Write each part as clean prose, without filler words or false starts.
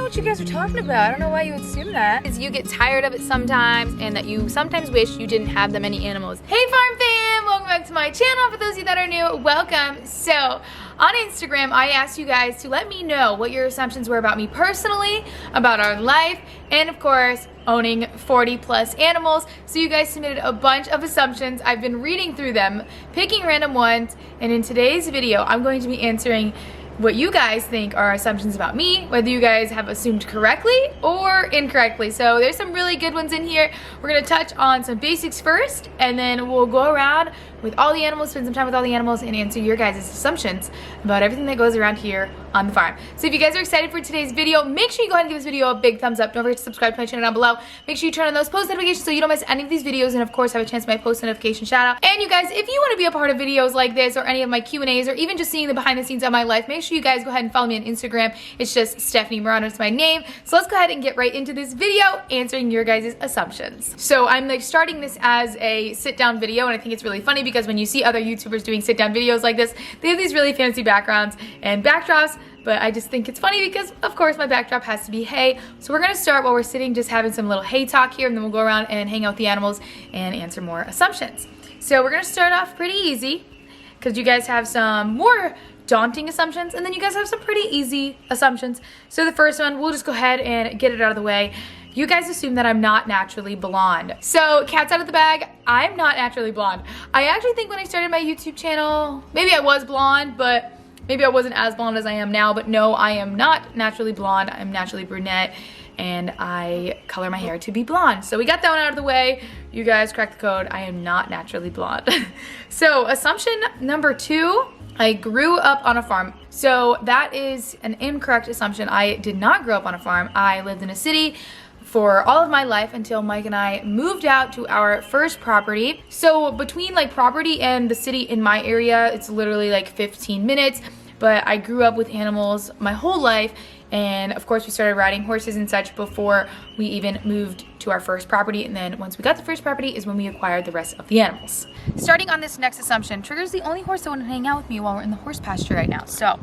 what you guys are talking about. I don't know why you would assume that. Because you get tired of it sometimes, and that you sometimes wish you didn't have that many animals. Hey farm fam, welcome back to my channel. For those of you that are new, welcome. So on Instagram, I asked you guys to let me know what your assumptions were about me personally, about our life, and of course, owning 40 plus animals. So you guys submitted a bunch of assumptions. I've been reading through them, picking random ones, and in today's video, I'm going to be answering what you guys think are assumptions about me, whether you guys have assumed correctly or incorrectly. So there's some really good ones in here. We're gonna touch on some basics first, and then we'll go around with all the animals, spend some time with all the animals, and answer your guys' assumptions about everything that goes around here on the farm. So if you guys are excited for today's video, make sure you go ahead and give this video a big thumbs up. Don't forget to subscribe to my channel down below. Make sure you turn on those post notifications so you don't miss any of these videos, and of course have a chance for my post notification shout out. And you guys, if you want to be a part of videos like this or any of my Q&As or even just seeing the behind the scenes of my life, make sure you guys go ahead and follow me on Instagram. It's just Stephanie Morano, it's my name. So let's go ahead and get right into this video answering your guys' assumptions. So I'm like starting this as a sit down video, and I think it's really funny because when you see other YouTubers doing sit down videos like this, they have these really fancy backgrounds and backdrops, but I just think it's funny because of course my backdrop has to be hay. So we're gonna start while we're sitting, just having some little hay talk here, and then we'll go around and hang out with the animals and answer more assumptions. So we're gonna start off pretty easy because you guys have some more daunting assumptions, and then you guys have some pretty easy assumptions. So the first one, we'll just go ahead and get it out of the way. You guys assume that I'm not naturally blonde. So cat's out of the bag, I'm not naturally blonde. I actually think when I started my YouTube channel, maybe I was blonde, but maybe I wasn't as blonde as I am now. But no, I am not naturally blonde. I'm naturally brunette, and I color my hair to be blonde. So we got that one out of the way. You guys cracked the code. I am not naturally blonde. So assumption number 2, I grew up on a farm. So that is an incorrect assumption. I did not grow up on a farm. I lived in a city for all of my life until Mike and I moved out to our first property. So between like property and the city in my area, it's literally like 15 minutes, but I grew up with animals my whole life. And of course we started riding horses and such before we even moved to our first property. And then once we got the first property is when we acquired the rest of the animals. Starting on this next assumption, Trigger's the only horse that want to hang out with me while we're in the horse pasture right now. So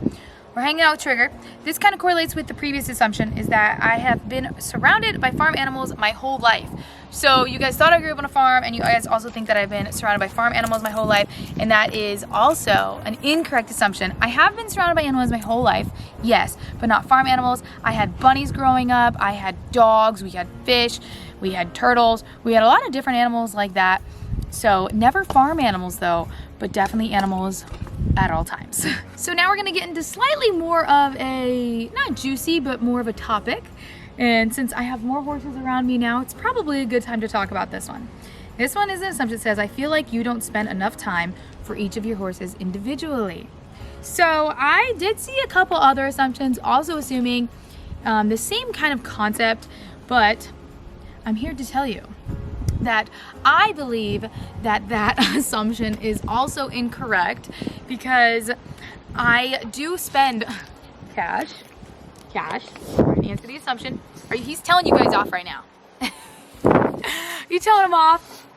we're hanging out with Trigger. This kind of correlates with the previous assumption, is that I have been surrounded by farm animals my whole life. So you guys thought I grew up on a farm, and you guys also think that I've been surrounded by farm animals my whole life, and that is also an incorrect assumption. I have been surrounded by animals my whole life, yes, but not farm animals. I had bunnies growing up, I had dogs, we had fish, we had turtles, we had a lot of different animals like that. So never farm animals though, but definitely animals at all times. So now we're gonna get into slightly more of a, not juicy, but more of a topic. And since I have more horses around me now, it's probably a good time to talk about this one. This one is an assumption that says, I feel like you don't spend enough time for each of your horses individually. So I did see a couple other assumptions also assuming the same kind of concept, but I'm here to tell you that I believe that that assumption is also incorrect, because I do spend cash. Trying to answer the assumption. He's telling you guys off right now. You telling him off?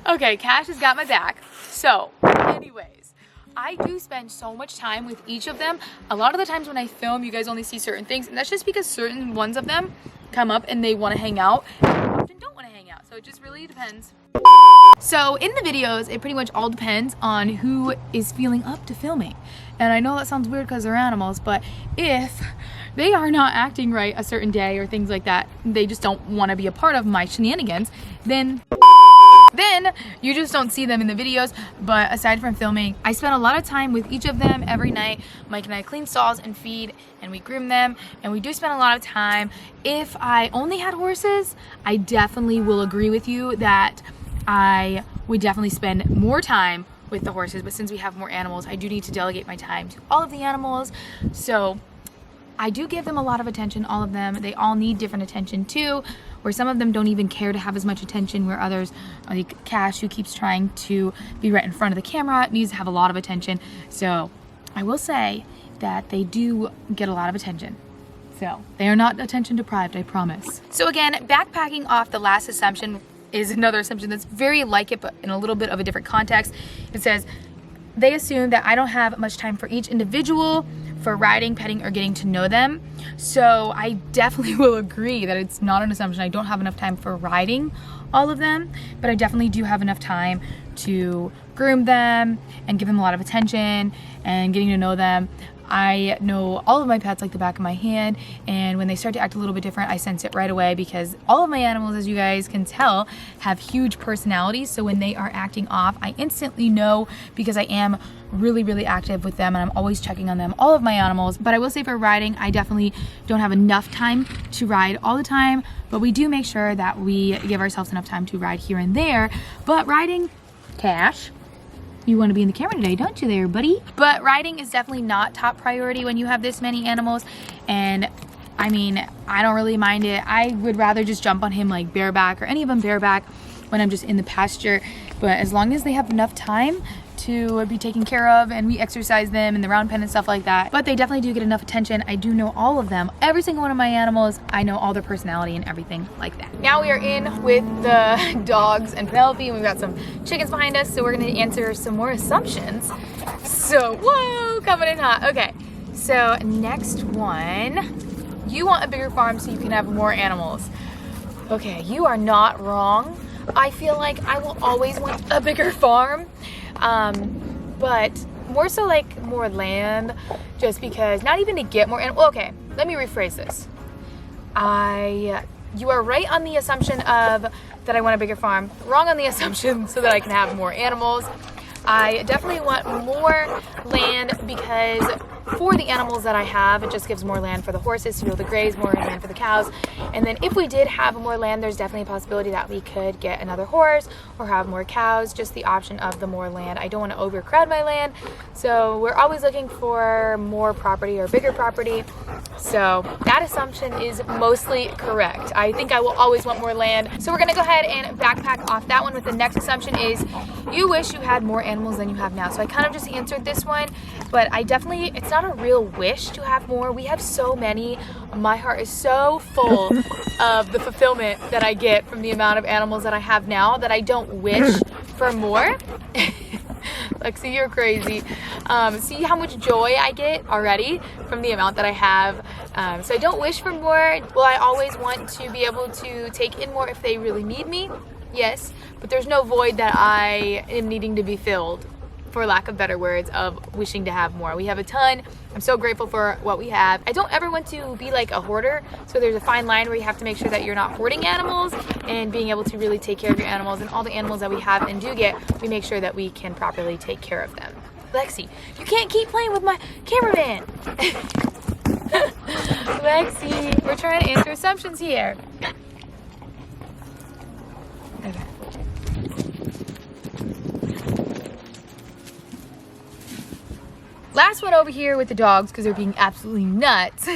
Okay, Cash has got my back. So, anyways, I do spend so much time with each of them. A lot of the times when I film, you guys only see certain things, and that's just because certain ones of them come up and they want to hang out, and often don't want to hang out. So it just really depends. So in the videos, it pretty much all depends on who is feeling up to filming. And I know that sounds weird because they're animals, but if they are not acting right a certain day or things like that, they just don't want to be a part of my shenanigans, then you just don't see them in the videos. But aside from filming, I spend a lot of time with each of them every night. Mike and I clean stalls and feed, and we groom them, and we do spend a lot of time. If I only had horses, I definitely will agree with you that I would definitely spend more time with the horses, but since we have more animals, I do need to delegate my time to all of the animals. So I do give them a lot of attention, all of them. They all need different attention too, where some of them don't even care to have as much attention, where others, like Cash, who keeps trying to be right in front of the camera, needs to have a lot of attention. So I will say that they do get a lot of attention. So they are not attention deprived, I promise. So again, backpacking off the last assumption is another assumption that's very like it, but in a little bit of a different context. It says, they assume that I don't have much time for each individual for riding, petting, or getting to know them. So I definitely will agree that it's not an assumption. I don't have enough time for riding all of them, but I definitely do have enough time to groom them and give them a lot of attention and getting to know them. I know all of my pets like the back of my hand, and when they start to act a little bit different, I sense it right away, because all of my animals, as you guys can tell, have huge personalities. So when they are acting off, I instantly know, because I am really, really active with them and I'm always checking on them, all of my animals. But I will say for riding, I definitely don't have enough time to ride all the time, but we do make sure that we give ourselves enough time to ride here and there. But riding, Cash, you want to be in the camera today, don't you there, buddy? But riding is definitely not top priority when you have this many animals. And I mean, I don't really mind it. I would rather just jump on him like bareback, or any of them bareback, when I'm just in the pasture. But as long as they have enough time to be taken care of and we exercise them in the round pen and stuff like that. But they definitely do get enough attention. I do know all of them. Every single one of my animals, I know all their personality and everything like that. Now we are in with the dogs and Penelope, and we've got some chickens behind us, so we're gonna answer some more assumptions. So, whoa, coming in hot. Okay, so next one, you want a bigger farm so you can have more animals. Okay, you are not wrong. I feel like I will always want a bigger farm. But more so like more land, just because, not even to get more animals. Okay, let me rephrase this. You are right on the assumption of that I want a bigger farm, wrong on the assumption so that I can have more animals. I definitely want more land, because for the animals that I have, it just gives more land for the horses to be able to graze, more land for the cows. And then if we did have more land, there's definitely a possibility that we could get another horse or have more cows, just the option of the more land. I don't want to overcrowd my land, so we're always looking for more property or bigger property. So that assumption is mostly correct. I think I will always want more land. So we're gonna go ahead and backpack off that one with the next assumption is you wish you had more animals than you have now. So I kind of just answered this one, but I definitely, it's not a real wish to have more. We have so many. My heart is so full of the fulfillment that I get from the amount of animals that I have now that I don't wish for more. Lexi, you're crazy. See how much joy I get already from the amount that I have. So I don't wish for more. Will I always want to be able to take in more if they really need me? Yes, but there's no void that I am needing to be filled, for lack of better words, of wishing to have more. We have a ton. I'm so grateful for what we have. I don't ever want to be like a hoarder, so there's a fine line where you have to make sure that you're not hoarding animals and being able to really take care of your animals. And all the animals that we have and do get, we make sure that we can properly take care of them. Lexi, you can't keep playing with my cameraman. Lexi, we're trying to answer assumptions here. Okay. Last one over here with the dogs, because they're being absolutely nuts,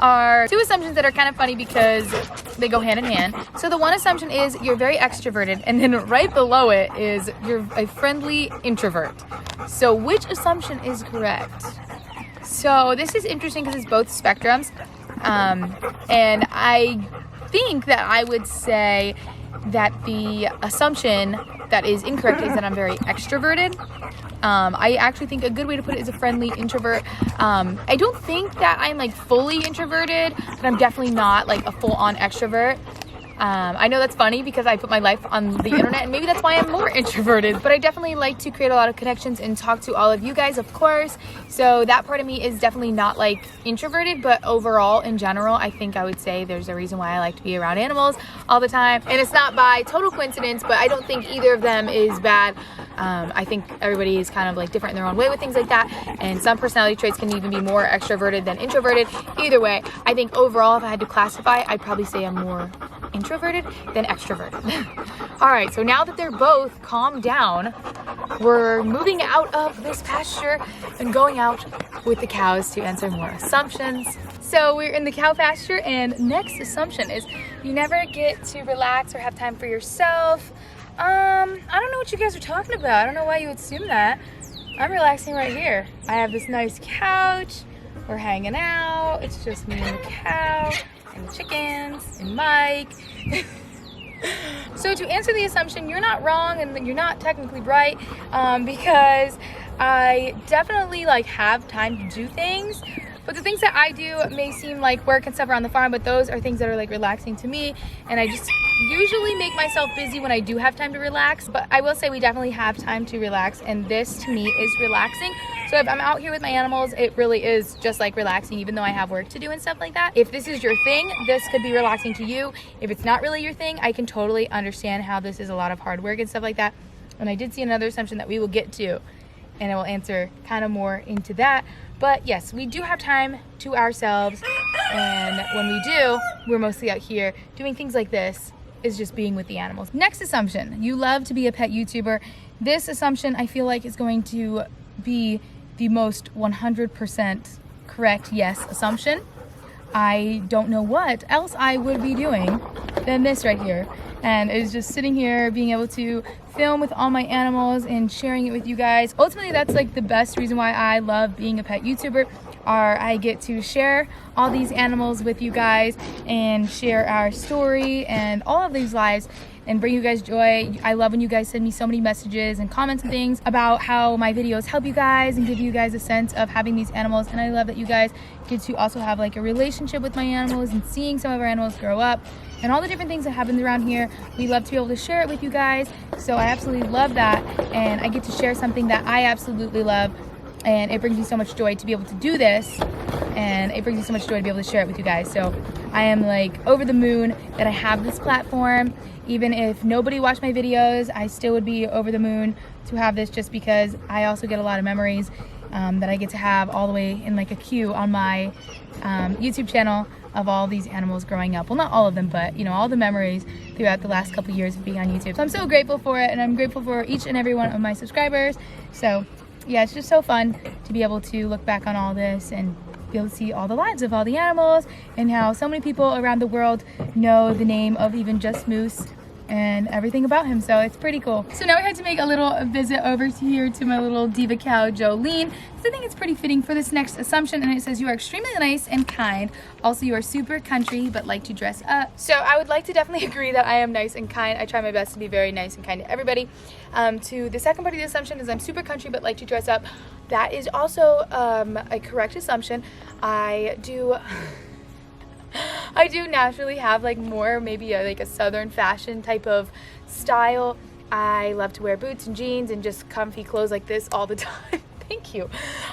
are two assumptions that are kind of funny because they go hand in hand. So the one assumption is you're very extroverted, and then right below it is you're a friendly introvert. So which assumption is correct? So this is interesting because it's both spectrums. And I think that I would say that the assumption that is incorrect is that I'm very extroverted. I actually think a good way to put it is a friendly introvert. I don't think that I'm like fully introverted, but I'm definitely not like a full-on extrovert. I know that's funny because I put my life on the internet, and maybe that's why I'm more introverted, but I definitely like to create a lot of connections and talk to all of you guys, of course. So that part of me is definitely not like introverted, but overall in general, I think I would say there's a reason why I like to be around animals all the time. And it's not by total coincidence, but I don't think either of them is bad. I think everybody is kind of like different in their own way with things like that, and some personality traits can even be more extroverted than introverted. Either way, I think overall, if I had to classify, I'd probably say I'm more introverted than extroverted. All right, so now that they're both calmed down, we're moving out of this pasture and going out with the cows to answer more assumptions. So we're in the cow pasture, and next assumption is you never get to relax or have time for yourself. I don't know what you guys are talking about. I don't know why you would assume that. I'm relaxing right here. I have this nice couch. We're hanging out. It's just me and the cow and the chickens and Mike. So to answer the assumption, you're not wrong and you're not technically right, because I definitely like have time to do things, but the things that I do may seem like work and stuff around the farm, but those are things that are like relaxing to me, and I just usually make myself busy when I do have time to relax. But I will say we definitely have time to relax, and this to me is relaxing. So if I'm out here with my animals, it really is just like relaxing, even though I have work to do and stuff like that. If this is your thing, this could be relaxing to you. If it's not really your thing, I can totally understand how this is a lot of hard work and stuff like that. And I did see another assumption that we will get to, and I will answer kind of more into that. But yes, we do have time to ourselves, and when we do, we're mostly out here doing things like this, is just being with the animals. Next assumption, you love to be a pet YouTuber. This assumption I feel like is going to be the most 100% correct yes assumption. I don't know what else I would be doing than this right here, and it's just sitting here being able to film with all my animals and sharing it with you guys. Ultimately, that's like the best reason why I love being a pet YouTuber. I get to share all these animals with you guys and share our story and all of these lives and bring you guys joy. I love when you guys send me so many messages and comments and things about how my videos help you guys and give you guys a sense of having these animals. And I love that you guys get to also have like a relationship with my animals and seeing some of our animals grow up and all the different things that happen around here. We love to be able to share it with you guys. So I absolutely love that, and I get to share something that I absolutely love, and it brings me so much joy to be able to do this, and it brings me so much joy to be able to share it with you guys. So I am like over the moon that I have this platform. Even if nobody watched my videos, I still would be over the moon to have this, just because I also get a lot of memories that I get to have all the way in like a queue on my YouTube channel of all these animals growing up. Well, not all of them, but you know, all the memories throughout the last couple years of being on YouTube. So I'm so grateful for it, and I'm grateful for each and every one of my subscribers. So yeah, it's just so fun to be able to look back on all this and be able to see all the lives of all the animals, and how so many people around the world know the name of even just Moose and everything about him. So it's pretty cool. So now we had to make a little visit over to here to my little diva cow Jolene. So I think it's pretty fitting for this next assumption, and it says you are extremely nice and kind. Also, you are super country but like to dress up. So I would like to definitely agree that I am nice and kind. I try my best to be very nice and kind to everybody. To the second part of the assumption is I'm super country but like to dress up. That is also a correct assumption. I do naturally have like more maybe like a southern fashion type of style. I love to wear boots and jeans and just comfy clothes like this all the time. Thank you.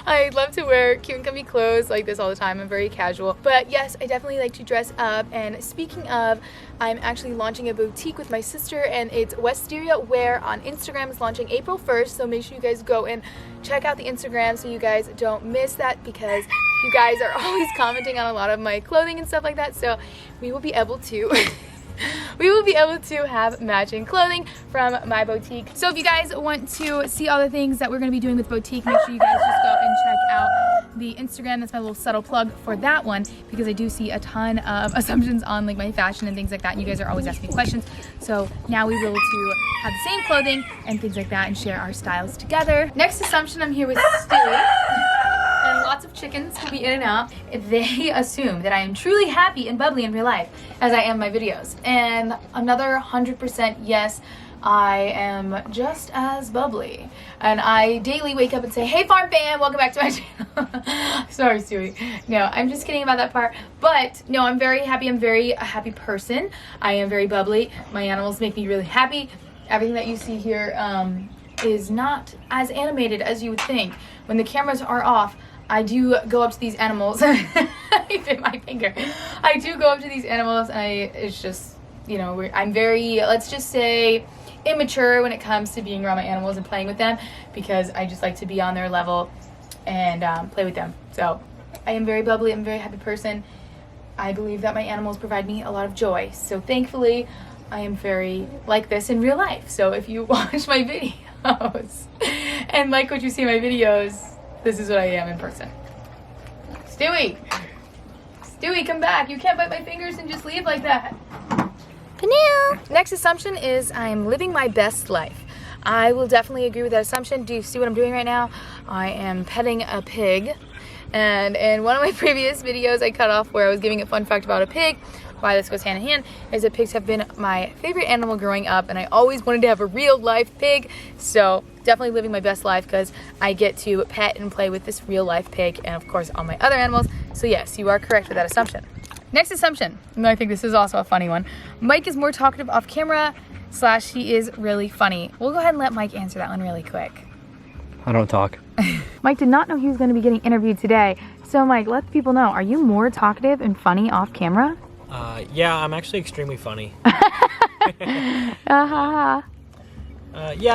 I love to wear cute and comfy clothes like this all the time. I'm very casual. But yes, I definitely like to dress up. And speaking of, I'm actually launching a boutique with my sister, and it's Wisteria Wear on Instagram. It's launching April 1st, so make sure you guys go and check out the Instagram so you guys don't miss that, because you guys are always commenting on a lot of my clothing and stuff like that. So we will be able to have matching clothing from my boutique. So if you guys want to see all the things that we're going to be doing with boutique, make sure you guys just go and check out the Instagram. That's my little subtle plug for that one, because I do see a ton of assumptions on like my fashion and things like that, and you guys are always asking me questions. So now we will to have the same clothing and things like that and share our styles together. Next assumption, I'm here with Stewie. And lots of chickens will be in and out. They assume that I am truly happy and bubbly in real life, as I am in my videos. And another 100% yes, I am just as bubbly. And I daily wake up and say, hey farm fam, welcome back to my channel. Sorry, Stewie. No, I'm just kidding about that part. But no, I'm very happy. I'm very a happy person. I am very bubbly. My animals make me really happy. Everything that you see here is not as animated as you would think. When the cameras are off, I do go up to these animals. I bit my finger. I do go up to these animals, and it's just, you know, I'm very, let's just say, immature when it comes to being around my animals and playing with them, because I just like to be on their level and play with them. So I am very bubbly. I'm a very happy person. I believe that my animals provide me a lot of joy. So thankfully, I am very like this in real life. So if you watch my videos and like what you see in my videos, this is what I am in person. Stewie! Stewie, come back. You can't bite my fingers and just leave like that. Panu! Next assumption is I'm living my best life. I will definitely agree with that assumption. Do you see what I'm doing right now? I am petting a pig, And in one of my previous videos I cut off where I was giving a fun fact about a pig, why this goes hand in hand, is that pigs have been my favorite animal growing up, and I always wanted to have a real life pig. So definitely living my best life because I get to pet and play with this real life pig, and of course all my other animals. So yes, you are correct with that assumption. Next assumption, and I think this is also a funny one. Mike is more talkative off camera / he is really funny. We'll go ahead and let Mike answer that one really quick. I don't talk. Mike did not know he was going to be getting interviewed today. So Mike, let the people know, are you more talkative and funny off camera? Yeah, I'm actually extremely funny. Yeah,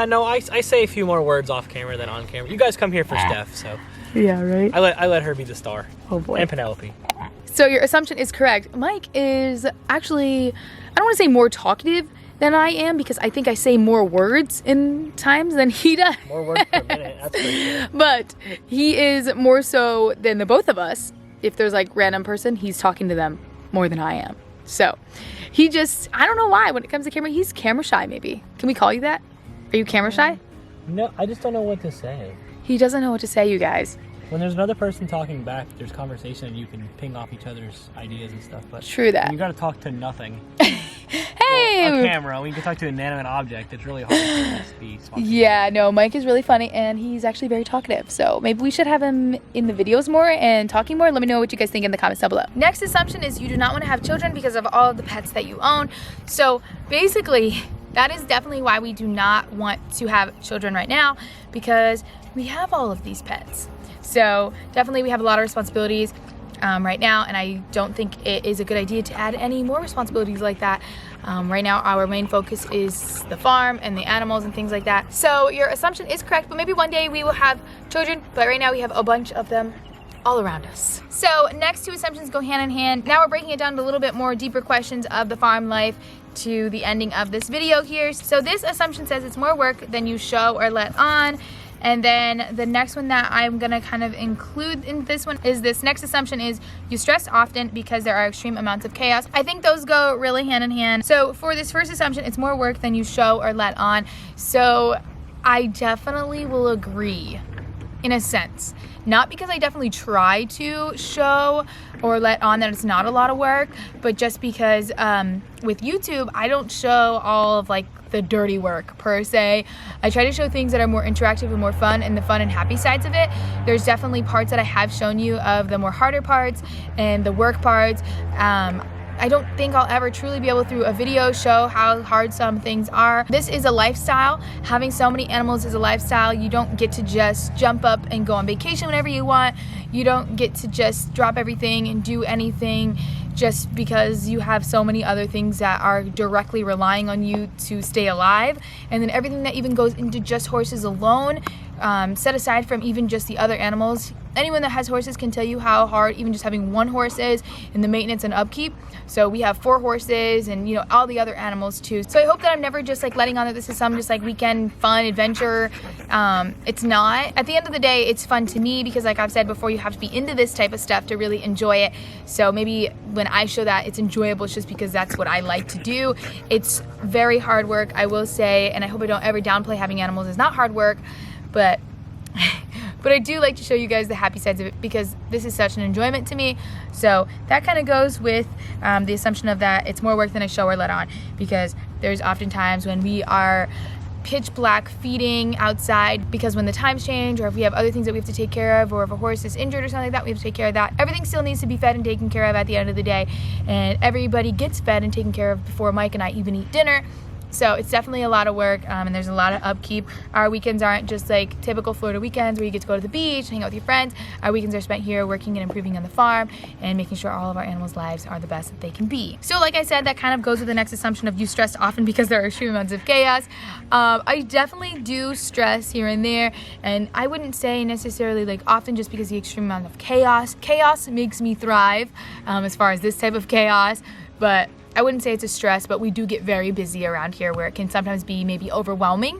no, I say a few more words off camera than on camera. You guys come here for Steph, so. Yeah, right? I let her be the star. Oh boy. And Penelope. So your assumption is correct. Mike is actually, I don't want to say more talkative than I am, because I think I say more words in times than he does. More words per minute, that's for sure. But he is more so than the both of us. If there's like random person, he's talking to them more than I am. So he just, I don't know why, when it comes to camera, he's camera shy maybe. Can we call you that? Are you camera shy? No, I just don't know what to say. He doesn't know what to say, you guys. When there's another person talking back, there's conversation and you can ping off each other's ideas and stuff. But true that. You gotta talk to nothing. Hey! Well, a camera, when you can talk to an inanimate object, it's really hard to be spontaneous. Yeah, no, Mike is really funny and he's actually very talkative. So maybe we should have him in the videos more and talking more. Let me know what you guys think in the comments down below. Next assumption is you do not want to have children because of all of the pets that you own. So basically, that is definitely why we do not want to have children right now, because we have all of these pets. So definitely we have a lot of responsibilities right now, and I don't think it is a good idea to add any more responsibilities like that. Right now our main focus is the farm and the animals and things like that. So your assumption is correct, but maybe one day we will have children, but right now we have a bunch of them all around us. So next two assumptions go hand in hand. Now we're breaking it down to a little bit more deeper questions of the farm life to the ending of this video here. So this assumption says it's more work than you show or let on. And then the next one that I'm gonna kind of include in this one is this next assumption is you stress often because there are extreme amounts of chaos. I think those go really hand in hand. So for this first assumption, it's more work than you show or let on. So I definitely will agree in a sense. Not because I definitely try to show or let on that it's not a lot of work, but just because with YouTube, I don't show all of like the dirty work per se. I try to show things that are more interactive and more fun, and the fun and happy sides of it. There's definitely parts that I have shown you of the more harder parts and the work parts. I don't think I'll ever truly be able through a video show how hard some things are. This is a lifestyle. Having so many animals is a lifestyle. You don't get to just jump up and go on vacation whenever you want. You don't get to just drop everything and do anything just because you have so many other things that are directly relying on you to stay alive. And then everything that even goes into just horses alone, set aside from even just the other animals. Anyone that has horses can tell you how hard even just having one horse is in the maintenance and upkeep. So we have 4 horses and, you know, all the other animals too. So I hope that I'm never just like letting on that this is some just like weekend fun adventure. It's not. At the end of the day, it's fun to me because like I've said before, you have to be into this type of stuff to really enjoy it. So maybe when I show that it's enjoyable, it's just because that's what I like to do. It's very hard work, I will say, and I hope I don't ever downplay having animals. It's not hard work, but I do like to show you guys the happy sides of it because this is such an enjoyment to me. So that kind of goes with the assumption of that it's more work than I show or let on, because there's often times when we are pitch black feeding outside because when the times change, or if we have other things that we have to take care of, or if a horse is injured or something like that, we have to take care of that. Everything still needs to be fed and taken care of at the end of the day, and everybody gets fed and taken care of before Mike and I even eat dinner. So it's definitely a lot of work, and there's a lot of upkeep. Our weekends aren't just like typical Florida weekends where you get to go to the beach, hang out with your friends. Our weekends are spent here working and improving on the farm and making sure all of our animals' lives are the best that they can be. So like I said, that kind of goes with the next assumption of you stress often because there are extreme amounts of chaos. I definitely do stress here and there, and I wouldn't say necessarily like often just because the extreme amount of chaos. Chaos makes me thrive as far as this type of chaos, but I wouldn't say it's a stress, but we do get very busy around here where it can sometimes be maybe overwhelming,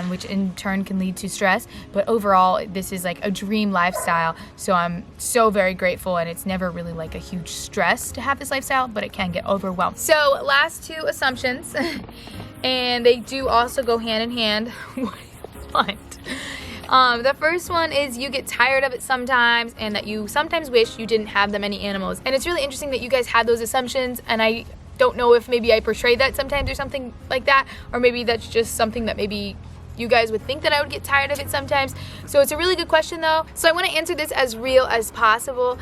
which in turn can lead to stress. But overall, this is like a dream lifestyle. So I'm so very grateful, and it's never really like a huge stress to have this lifestyle, but it can get overwhelmed. So last two assumptions, and they do also go hand in hand. What? The first one is you get tired of it sometimes and that you sometimes wish you didn't have that many animals. And it's really interesting that you guys had those assumptions, and I don't know if maybe I portray that sometimes or something like that, or maybe that's just something that maybe you guys would think that I would get tired of it sometimes. So it's a really good question though. So I want to answer this as real as possible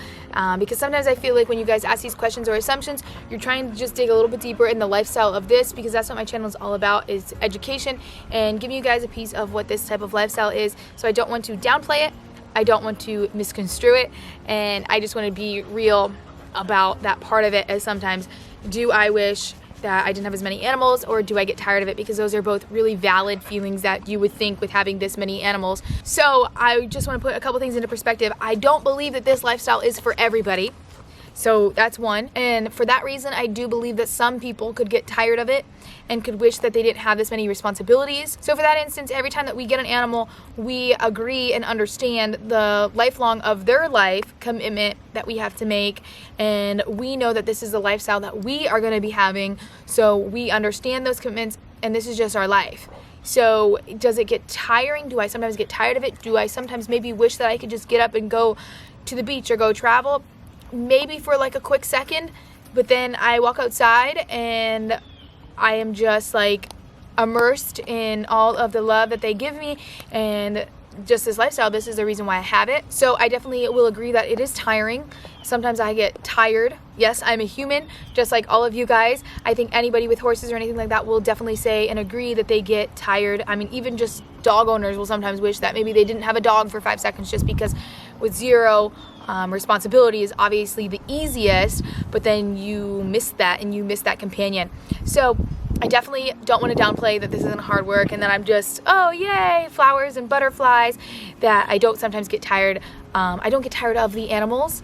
because sometimes I feel like when you guys ask these questions or assumptions, you're trying to just dig a little bit deeper in the lifestyle of this, because that's what my channel is all about, is education and giving you guys a piece of what this type of lifestyle is. So I don't want to downplay it, I don't want to misconstrue it, and I just want to be real about that part of it. As sometimes, do I wish that I didn't have as many animals, or do I get tired of it? Because those are both really valid feelings that you would think with having this many animals. So I just want to put a couple things into perspective. I don't believe that this lifestyle is for everybody. So that's one. And for that reason, I do believe that some people could get tired of it and could wish that they didn't have this many responsibilities. So for that instance, every time that we get an animal, we agree and understand the lifelong of their life commitment that we have to make. And we know that this is the lifestyle that we are going to be having. So we understand those commitments, and this is just our life. So does it get tiring? Do I sometimes get tired of it? Do I sometimes maybe wish that I could just get up and go to the beach or go travel? Maybe for like a quick second, but then I walk outside and I am just like immersed in all of the love that they give me and just this lifestyle. This is the reason why I have it. So I definitely will agree that it is tiring. Sometimes I get tired. Yes, I'm a human, just like all of you guys. I think anybody with horses or anything like that will definitely say and agree that they get tired. I mean, even just dog owners will sometimes wish that maybe they didn't have a dog for 5 seconds, just because with zero responsibility is obviously the easiest, but then you miss that and you miss that companion. So I definitely don't want to downplay that this isn't hard work and that I'm just, oh yay, flowers and butterflies, that I don't sometimes get tired. I don't get tired of the animals.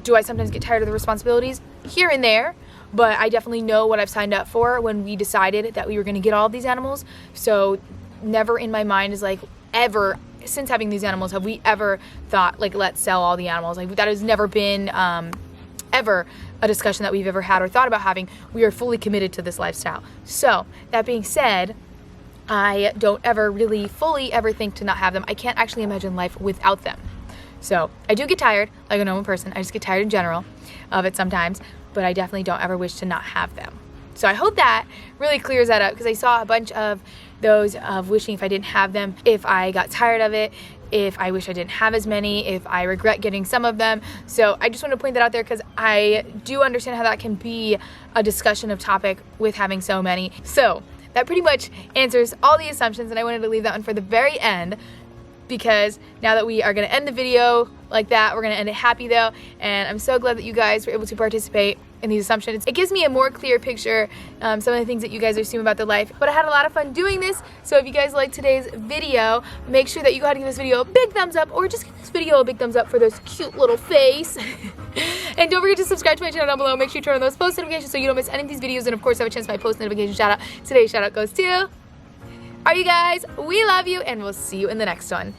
Do I sometimes get tired of the responsibilities? Here and there, but I definitely know what I've signed up for when we decided that we were going to get all of these animals. So never in my mind is like, ever since having these animals have we ever thought like, let's sell all the animals. Like, that has never been ever a discussion that we've ever had or thought about having. We are fully committed to this lifestyle. So that being said, I don't ever really fully ever think to not have them. I can't actually imagine life without them. So I do get tired, like a normal person. I just get tired in general of it sometimes, but I definitely don't ever wish to not have them. So I hope that really clears that up, because I saw a bunch of those of wishing if I didn't have them, if I got tired of it, if I wish I didn't have as many, if I regret getting some of them. So I just want to point that out there, because I do understand how that can be a discussion of topic with having so many. So that pretty much answers all the assumptions, and I wanted to leave that one for the very end, because now that we are going to end the video like that, we're going to end it happy though, and I'm so glad that you guys were able to participate in these assumptions. It gives me a more clear picture, some of the things that you guys assume about the life. But I had a lot of fun doing this, so if you guys liked today's video, make sure that you go ahead and give this video a big thumbs up, or just give this video a big thumbs up for this cute little face. And don't forget to subscribe to my channel down below. Make sure you turn on those post notifications so you don't miss any of these videos, and of course have a chance to my post notification shout out. Today's shout out goes to all you guys. We love you, and we'll see you in the next one.